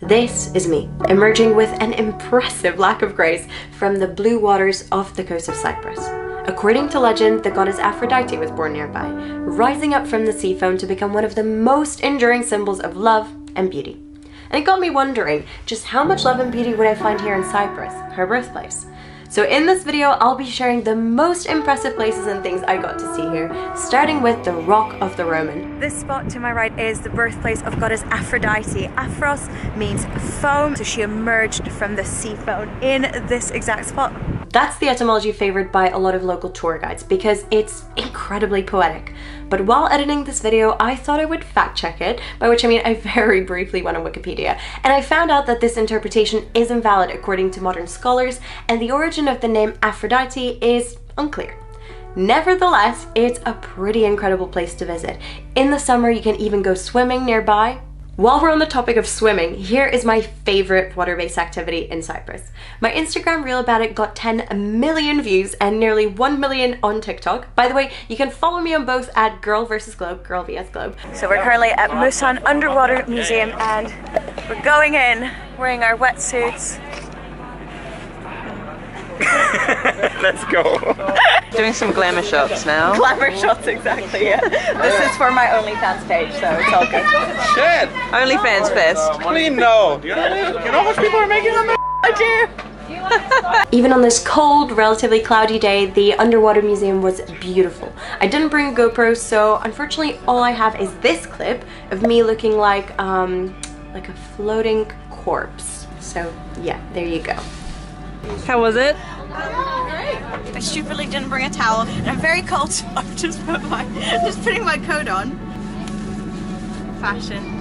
This is me, emerging with an impressive lack of grace from the blue waters off the coast of Cyprus. According to legend, the goddess Aphrodite was born nearby, rising up from the sea foam to become one of the most enduring symbols of love and beauty. And it got me wondering, just how much love and beauty would I find here in Cyprus, her birthplace? So in this video, I'll be sharing the most impressive places and things I got to see here, starting with the Rock of the Roman. This spot to my right is the birthplace of goddess Aphrodite. Aphros means foam, so she emerged from the sea foam in this exact spot. That's the etymology favored by a lot of local tour guides because it's incredibly poetic. But while editing this video, I thought I would fact check it, by which I mean I very briefly went on Wikipedia, and I found out that this interpretation is invalid according to modern scholars, and the origin of the name Aphrodite is unclear. Nevertheless, it's a pretty incredible place to visit. In the summer, you can even go swimming nearby. While we're on the topic of swimming, here is my favorite water-based activity in Cyprus. My Instagram reel about it got 10 million views and nearly 1 million on TikTok. By the way, you can follow me on both at Girl vs Globe, Girl vs Globe. So we're currently at MUSAN Underwater Museum and we're going in wearing our wetsuits. Let's go. Doing some glamour shots now. Glamour shots, exactly, yeah. This is for my OnlyFans page, so it's all good. Shit! OnlyFans first. What do you know? You know how much people are making on there? I do! Even on this cold, relatively cloudy day, the underwater museum was beautiful. I didn't bring a GoPro, so unfortunately all I have is this clip of me looking like a floating corpse. So yeah, there you go. How was it? Great. I stupidly didn't bring a towel and I'm very cold, so I'm just putting my coat on. Fashion.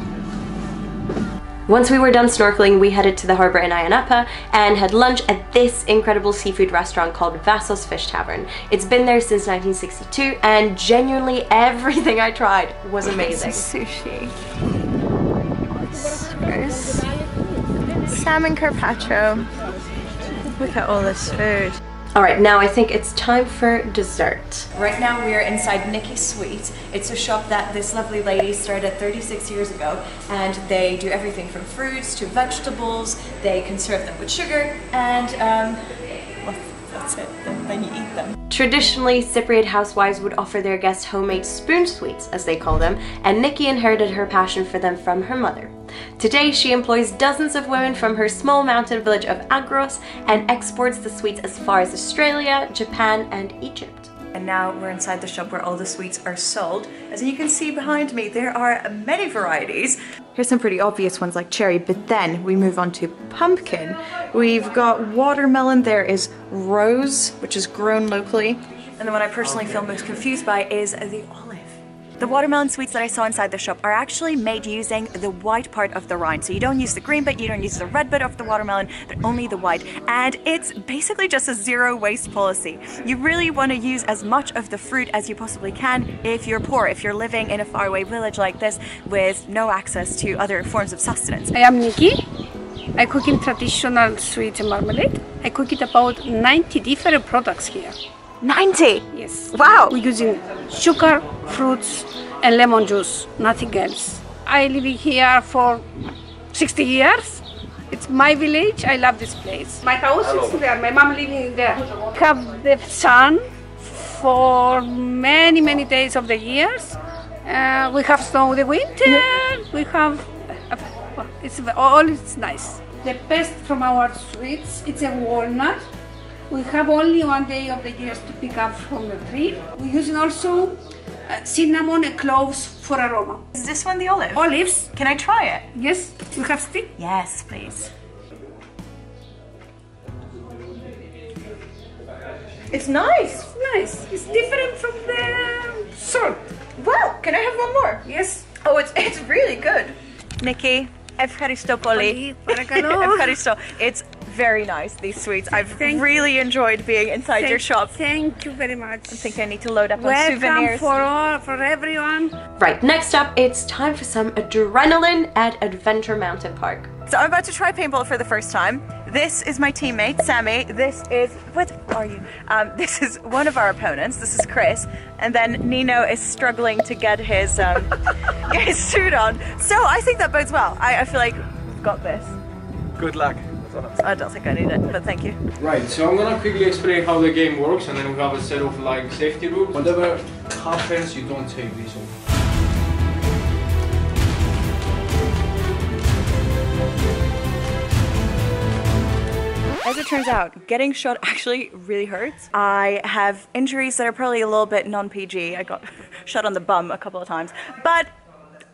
Once we were done snorkeling, we headed to the harbour in Ayia, Napa and had lunch at this incredible seafood restaurant called Vassos Fish Tavern. It's been there since 1962 and genuinely everything I tried was amazing. Sushi. Salmon carpaccio. Look at all this food. Alright, now I think it's time for dessert. Right now we are inside Niki Sweet. It's a shop that this lovely lady started 36 years ago, and they do everything from fruits to vegetables. They conserve them with sugar and well, that's it. Then you eat them. Traditionally, Cypriot housewives would offer their guests homemade spoon sweets, as they call them, and Niki inherited her passion for them from her mother. Today, she employs dozens of women from her small mountain village of Agros and exports the sweets as far as Australia, Japan, and Egypt. And now we're inside the shop where all the sweets are sold. As you can see behind me, there are many varieties. Here's some pretty obvious ones like cherry, but then we move on to pumpkin. We've got watermelon, there is rose, which is grown locally. And the one I personally feel most confused by is the olive. The watermelon sweets that I saw inside the shop are actually made using the white part of the rind. So you don't use the green bit, you don't use the red bit of the watermelon, but only the white. And it's basically just a zero waste policy. You really want to use as much of the fruit as you possibly can if you're poor, if you're living in a faraway village like this with no access to other forms of sustenance. I am Niki. I cook in traditional sweet marmalade. I cook it about 90 different products here. 90? Yes. Wow. We're using sugar, fruits, and lemon juice, nothing else. I live here for 60 years. It's my village. I love this place. My house is there. My mom living there. We have the sun for many, many days of the years. We have snow in the winter. We have, it's nice. The best from our sweets, it's a walnut. We have only one day of the year to pick up from the tree. We're using also cinnamon and cloves for aroma. Is this one the olive? Olives. Can I try it? Yes, we have stick. Yes, please. It's nice. It's nice. It's different from the salt. Wow, can I have one more? Yes. Oh, it's really good. Niki, Efcharisto Poli. Efcharisto. It's very nice, these sweets. I've really enjoyed being inside your shop. Thank you very much. I think I need to load up on souvenirs. souvenirs. for everyone. Right, next up, it's time for some adrenaline at Adventure Mountain Park. So I'm about to try paintball for the first time. This is my teammate, Sammy. This is, what are you? This is one of our opponents. This is Chris. And then Nino is struggling to get his, get his suit on. So I think that bodes well. I feel like we've got this. Good luck. I don't think I need it, but thank you. Right, so I'm gonna quickly explain how the game works, and then we have a set of like safety rules. Whatever happens, you don't take these off. As it turns out, getting shot actually really hurts. I have injuries that are probably a little bit non-PG. I got shot on the bum a couple of times, but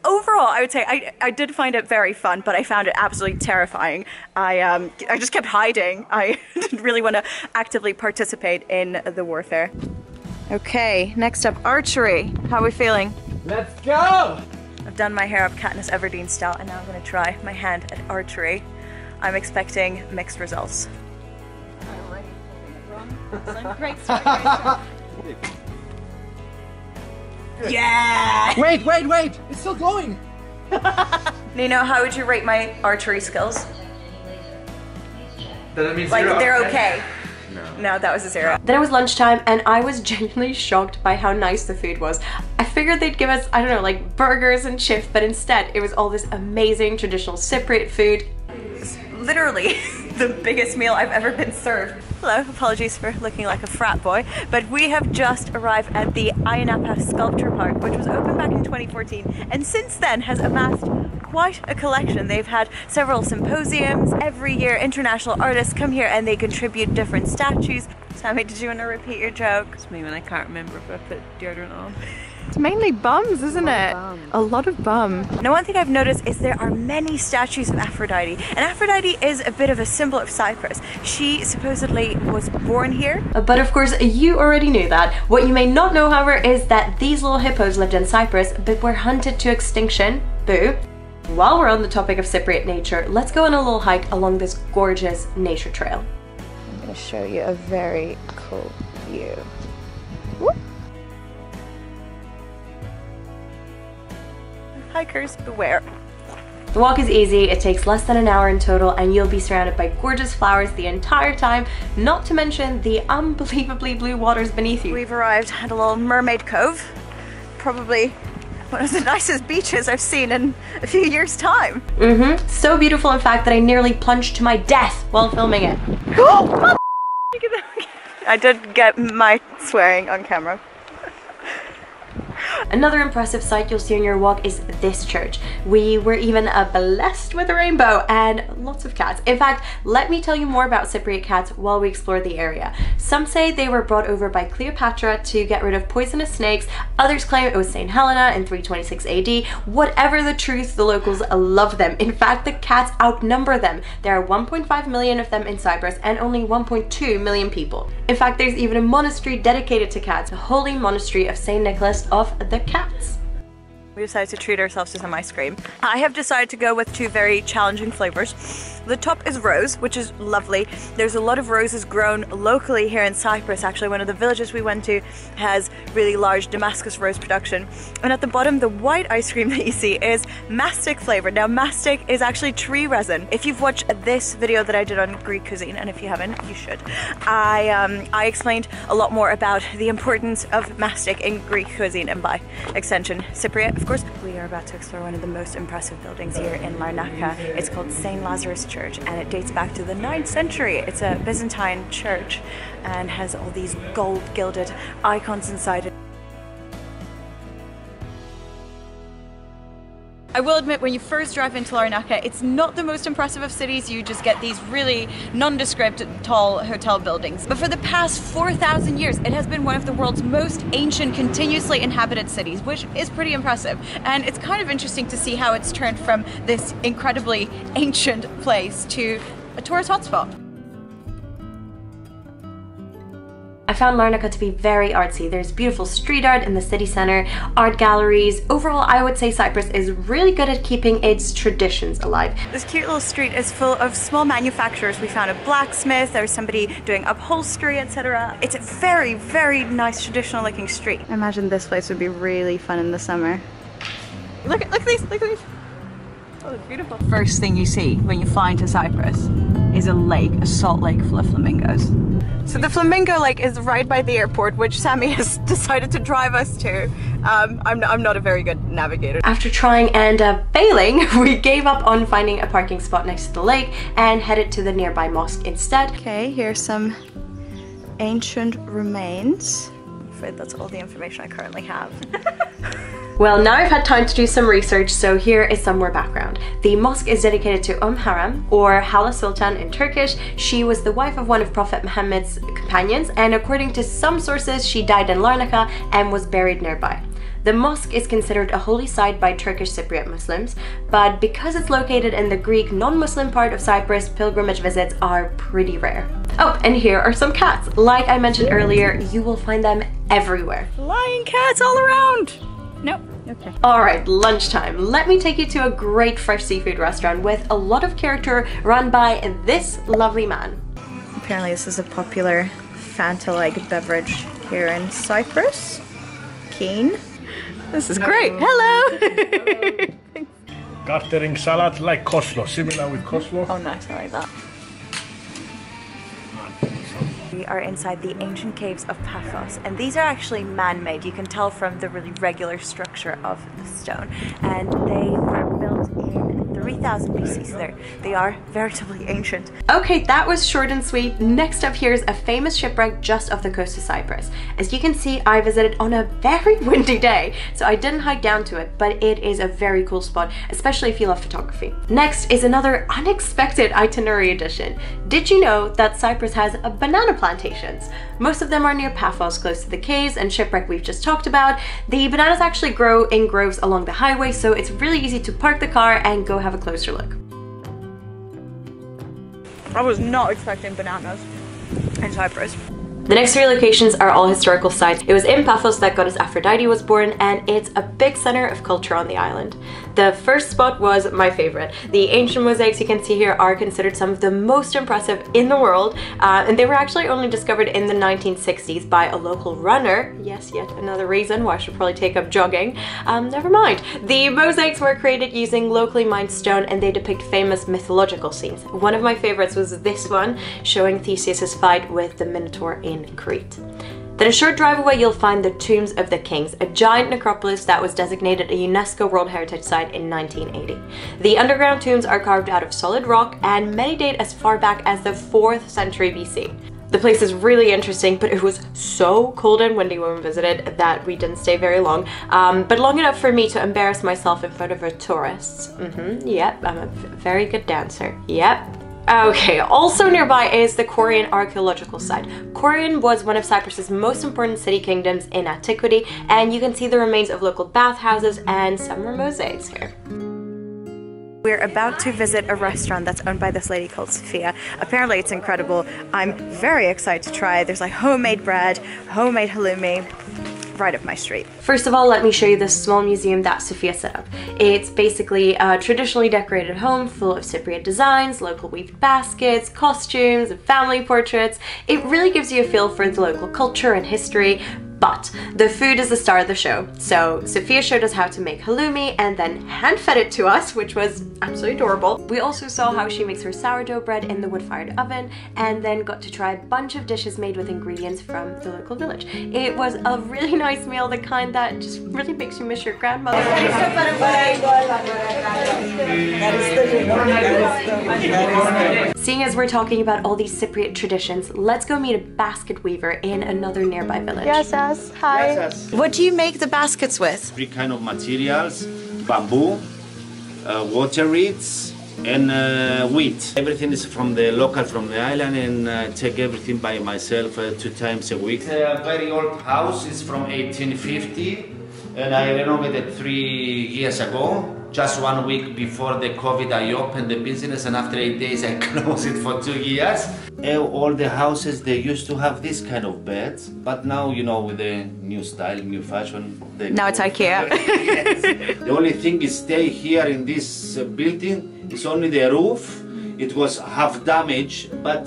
overall, I would say I did find it very fun, but I found it absolutely terrifying. I just kept hiding. I didn't really want to actively participate in the warfare. Okay, next up, archery. How are we feeling? Let's go! I've done my hair up Katniss Everdeen style, and now I'm going to try my hand at archery. I'm expecting mixed results. Great start. Yeah! Wait! It's still going! Nino, how would you rate my archery skills? That means Like, zero. they're okay. No, that was a 0. Then it was lunchtime and I was genuinely shocked by how nice the food was. I figured they'd give us, I don't know, like burgers and chips, but instead it was all this amazing traditional Cypriot food. It's literally the biggest meal I've ever been served. Hello, apologies for looking like a frat boy, but we have just arrived at the Ayia Sculpture Park, which was opened back in 2014 and since then has amassed quite a collection. They've had several symposiums. Every year international artists come here and they contribute different statues. Sammy, did you want to repeat your joke? It's me when I can't remember if I put deodorant on. It's mainly bums, isn't it? A lot of bum. Now, one thing I've noticed is there are many statues of Aphrodite, and Aphrodite is a bit of a symbol of Cyprus. She supposedly was born here. But of course, you already knew that. What you may not know, however, is that these little hippos lived in Cyprus, but were hunted to extinction. Boo. While we're on the topic of Cypriot nature, let's go on a little hike along this gorgeous nature trail. I'm going to show you a very cool view. Whoop. Hikers beware. The walk is easy, it takes less than an hour in total, and you'll be surrounded by gorgeous flowers the entire time, not to mention the unbelievably blue waters beneath you. We've arrived at a little mermaid cove, probably one of the nicest beaches I've seen in a few years' time. So beautiful, in fact, that I nearly plunged to my death while filming it. I did get my swearing on camera. Another impressive sight you'll see on your walk is this church. We were even blessed with a rainbow and lots of cats. In fact, let me tell you more about Cypriot cats while we explore the area. Some say they were brought over by Cleopatra to get rid of poisonous snakes. Others claim it was St. Helena in 326 AD. Whatever the truth, the locals love them. In fact, the cats outnumber them. There are 1.5 million of them in Cyprus and only 1.2 million people. In fact, there's even a monastery dedicated to cats, the Holy Monastery of St. Nicholas of the Cats. We decided to treat ourselves to some ice cream. I have decided to go with 2 very challenging flavors. The top is rose, which is lovely. There's a lot of roses grown locally here in Cyprus. Actually, one of the villages we went to has really large Damascus rose production. And at the bottom, the white ice cream that you see is mastic flavored. Now, mastic is actually tree resin. If you've watched this video that I did on Greek cuisine, and if you haven't, you should, I explained a lot more about the importance of mastic in Greek cuisine and by extension Cypriot, of course. We are about to explore one of the most impressive buildings here in Larnaca. It's called St. Lazarus Church, and it dates back to the 9th century. It's a Byzantine church and has all these gold gilded icons inside it. I will admit, when you first drive into Larnaca, it's not the most impressive of cities. You just get these really nondescript tall hotel buildings. But for the past 4,000 years, it has been one of the world's most ancient, continuously inhabited cities, which is pretty impressive. And it's kind of interesting to see how it's turned from this incredibly ancient place to a tourist hotspot. I found Larnaca to be very artsy. There's beautiful street art in the city center, art galleries. Overall, I would say Cyprus is really good at keeping its traditions alive. This cute little street is full of small manufacturers. We found a blacksmith, there was somebody doing upholstery, etc. It's a very, very nice traditional looking street. I imagine this place would be really fun in the summer. Look at these, look at these. Oh, it's beautiful. First thing you see when you fly into Cyprus is a lake, a salt lake full of flamingos. So the flamingo lake is right by the airport, which Sammy has decided to drive us to. I'm not a very good navigator. After trying and failing, we gave up on finding a parking spot next to the lake and headed to the nearby mosque instead. Okay, here's some ancient remains. I'm afraid that's all the information I currently have. Well, now I've had time to do some research, so here is some more background. The mosque is dedicated to Haram, or Hala Sultan in Turkish. She was the wife of one of Prophet Muhammad's companions, and according to some sources, she died in Larnaca and was buried nearby. The mosque is considered a holy site by Turkish Cypriot Muslims, but because it's located in the Greek non-Muslim part of Cyprus, pilgrimage visits are pretty rare. Oh, and here are some cats. Like I mentioned earlier, you will find them everywhere. Flying cats all around! Nope. Okay. Alright, lunchtime. Let me take you to a great fresh seafood restaurant with a lot of character run by this lovely man. Apparently this is a popular Fanta-like beverage here in Cyprus. Keen. This is great. Hello! Gartering salad like coleslaw, similar with coleslaw. Oh nice, I like that. We are inside the ancient caves of Paphos, and these are actually man-made. You can tell from the really regular structure of the stone, and they were built in 3000 BC, so they are veritably ancient. Okay, that was short and sweet. Next up, here's a famous shipwreck just off the coast of Cyprus. As you can see, I visited on a very windy day, so I didn't hike down to it, but it is a very cool spot, especially if you love photography. Next is another unexpected itinerary addition. Did you know that Cyprus has a banana plantations? Most of them are near Paphos, close to the caves and shipwreck we've just talked about. The bananas actually grow in groves along the highway, so it's really easy to park the car and go have a closer look. I was not expecting bananas in Cyprus. The next three locations are all historical sites. It was in Paphos that goddess Aphrodite was born, and it's a big center of culture on the island. The first spot was my favorite. The ancient mosaics you can see here are considered some of the most impressive in the world, and they were actually only discovered in the 1960s by a local runner. Yes, yet another reason why I should probably take up jogging. Never mind. The mosaics were created using locally mined stone, and they depict famous mythological scenes. One of my favorites was this one, showing Theseus's fight with the Minotaur in Crete. Then a short drive away you'll find the Tombs of the Kings, a giant necropolis that was designated a UNESCO World Heritage Site in 1980. The underground tombs are carved out of solid rock, and many date as far back as the 4th century BC. The place is really interesting, but it was so cold and windy when we visited that we didn't stay very long, but long enough for me to embarrass myself in front of tourists. Yep, I'm a very good dancer. Yep. Okay, also nearby is the Kourion archaeological site. Kourion was one of Cyprus's most important city kingdoms in antiquity, and you can see the remains of local bathhouses and some mosaics here. We're about to visit a restaurant that's owned by this lady called Sofia. Apparently it's incredible. I'm very excited to try it. There's like homemade bread, homemade halloumi, right up my street. First of all, let me show you this small museum that Sofia set up. It's basically a traditionally decorated home full of Cypriot designs, local weaved baskets, costumes, and family portraits. It really gives you a feel for the local culture and history. But the food is the star of the show. So Sofia showed us how to make halloumi and then hand-fed it to us, which was absolutely adorable. We also saw how she makes her sourdough bread in the wood-fired oven, and then got to try a bunch of dishes made with ingredients from the local village. It was a really nice meal, the kind that just really makes you miss your grandmother. Seeing as we're talking about all these Cypriot traditions, let's go meet a basket weaver in another nearby village. Yes, hi. Yes. What do you make the baskets with? 3 kind of materials: bamboo, water reeds, and wheat. Everything is from the local, from the island, and take everything by myself 2 times a week. It's a very old house. It's from 1850, and I renovated 3 years ago. Just 1 week before the COVID, I opened the business, and after 8 days, I closed it for 2 years. All the houses, they used to have this kind of beds, but now, you know, with the new style, new fashion. Now it's IKEA. Yes. The only thing is stay here in this building. It's only the roof. It was half damaged, but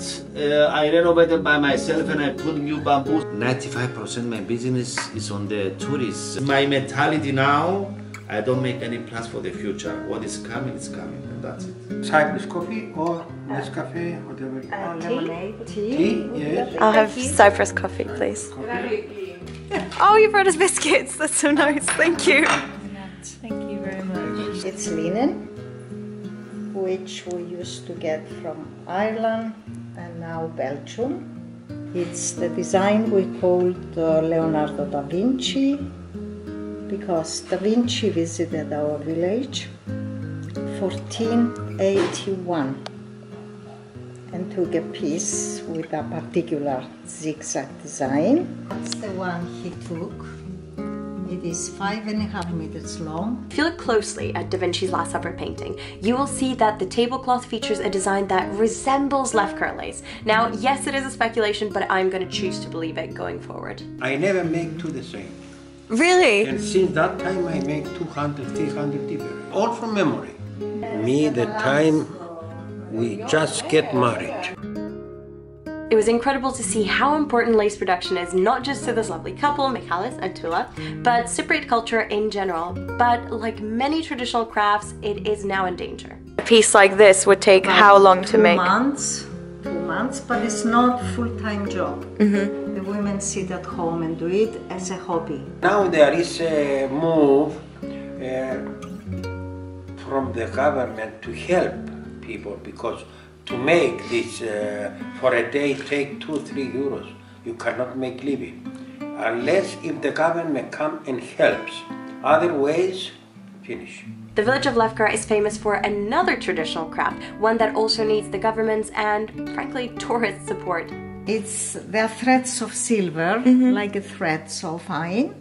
I renovated by myself and I put new bamboo. 95% my business is on the tourists. My mentality now, I don't make any plans for the future. What is coming, and that's it. Cyprus coffee or Nescafe, whatever. Lemonade. Tea, yes. I'll have Cyprus coffee, please. Coffee. Oh, you brought us biscuits. That's so nice. Thank you. Thank you very much. It's linen, which we used to get from Ireland and now Belgium. It's the design we called Leonardo da Vinci, because Da Vinci visited our village 1481 and took a piece with a particular zigzag design. That's the one he took. It is 5.5 meters long. If you look closely at Da Vinci's Last Supper painting, you will see that the tablecloth features a design that resembles Lefkara lace. Now, yes, it is a speculation, but I'm going to choose to believe it going forward. I never make two the same. Really? And since that time I make 200, 300 different. All from memory. Me, the time we just get married. It was incredible to see how important lace production is, not just to this lovely couple, Michalis and Tula, but Cypriot culture in general. But like many traditional crafts, it is now in danger. A piece like this would take how long to make? 2 months, but it's not a full-time job. The women sit at home and do it as a hobby. Now there is a move from the government to help people, because to make this for a day take 2-3 euros. You cannot make living unless if the government come and helps. Other ways, finish. The village of Lefkara is famous for another traditional craft, one that also needs the government's and, frankly, tourist support. There are threads of silver, like a thread so fine,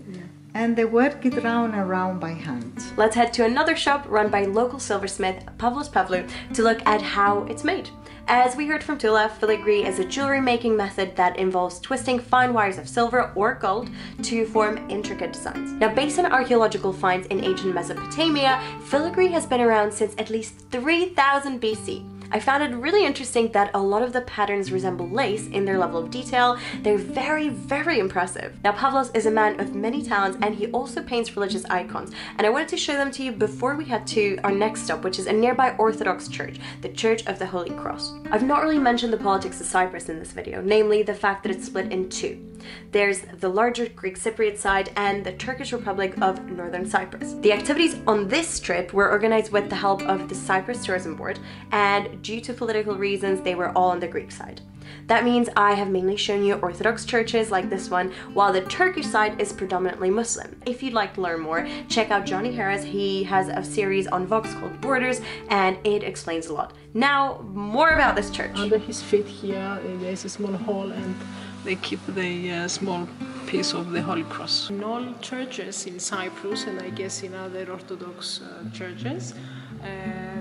and they work it round and round by hand. Let's head to another shop run by local silversmith Pavlos to look at how it's made. As we heard from Tula, filigree is a jewelry making method that involves twisting fine wires of silver or gold to form intricate designs. Now, based on archaeological finds in ancient Mesopotamia, filigree has been around since at least 3000 BC. I found it really interesting that a lot of the patterns resemble lace in their level of detail. They're very, very impressive. Now, Pavlos is a man of many talents, and he also paints religious icons. And I wanted to show them to you before we head to our next stop, which is a nearby Orthodox church, the Church of the Holy Cross. I've not really mentioned the politics of Cyprus in this video, namely the fact that it's split in two. There's the larger Greek Cypriot side and the Turkish Republic of Northern Cyprus. The activities on this trip were organized with the help of the Cyprus Tourism Board, and due to political reasons, they were all on the Greek side. That means I have mainly shown you Orthodox churches like this one, while the Turkish side is predominantly Muslim. If you'd like to learn more, check out Johnny Harris. He has a series on Vox called Borders, and it explains a lot. Now, more about this church. Under his feet here, there's a small hole, and they keep the small piece of the Holy Cross. In all churches in Cyprus, and I guess in other Orthodox churches,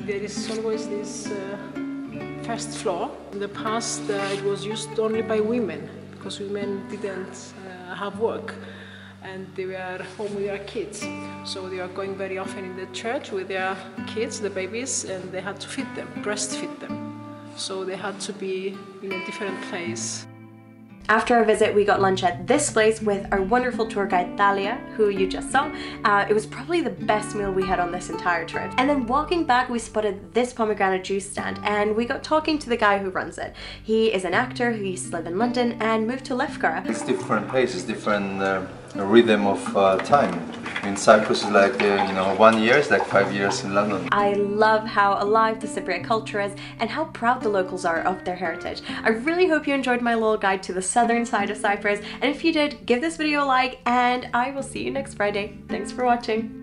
there is always this first floor. In the past, it was used only by women, because women didn't have work, and they were home with their kids. So they were going very often in the church with their kids, the babies, and they had to feed them, breastfeed them. So they had to be in a different place. After our visit, we got lunch at this place with our wonderful tour guide Thalia, who you just saw. It was probably the best meal we had on this entire trip. And then walking back, we spotted this pomegranate juice stand, and we got talking to the guy who runs it. He is an actor who used to live in London and moved to Lefkara. It's different paces, different rhythm of time. In Cyprus is like, 1 year, it's like 5 years in London. I love how alive the Cypriot culture is and how proud the locals are of their heritage. I really hope you enjoyed my little guide to the southern side of Cyprus, and if you did, give this video a like, and I will see you next Friday. Thanks for watching.